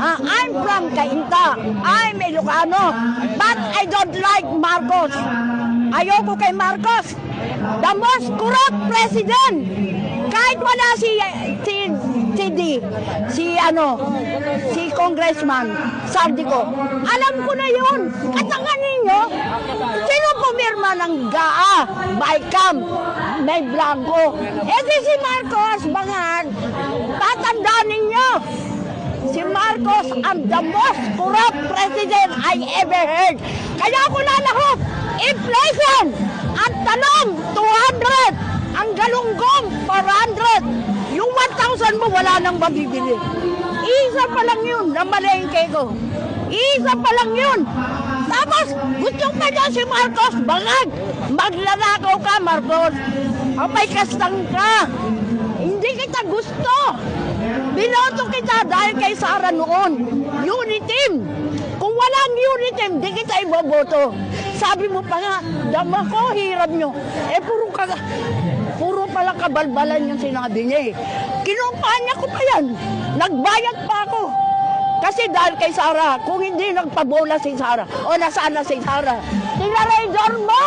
I'm from Cainta. I'm Ilocano. But I don't like Marcos. Ayoko kay Marcos. The most corrupt president. Kahit wala si Congressman Sardico. Alam ko na yun. Katangan ninyo, sino pumirma ng GAA, BICAM, May Blanco? Di si Marcos, bangad. Tatandaan ninyo. Si Marcos ang the most corrupt president I ever heard. Kaya ako lalahok. Inflation! Ang talong, 200! Ang galunggong, 400! Yung 1,000 mo, wala nang mabibili. Isa pa lang yun na malengke ko. Isa pa lang yun. Tapos, gusto pa niya si Marcos, bangag. Maglalakaw ka, Marcos. May kastang ka. Hindi kita gusto. Binoto kita dahil kay Sara noon. Uniteam. Kung walang uniteam, di kita iboboto. Sabi mo pa nga, dama ko, hirap nyo. Puro pala kabalbalan yung sinabi niya eh. Kinumpanya ko pa yan. Nagbayad pa ako. Kasi dahil kay Sara, kung hindi nagpabola si Sara, o nasaan na si Sara, tinarador mo!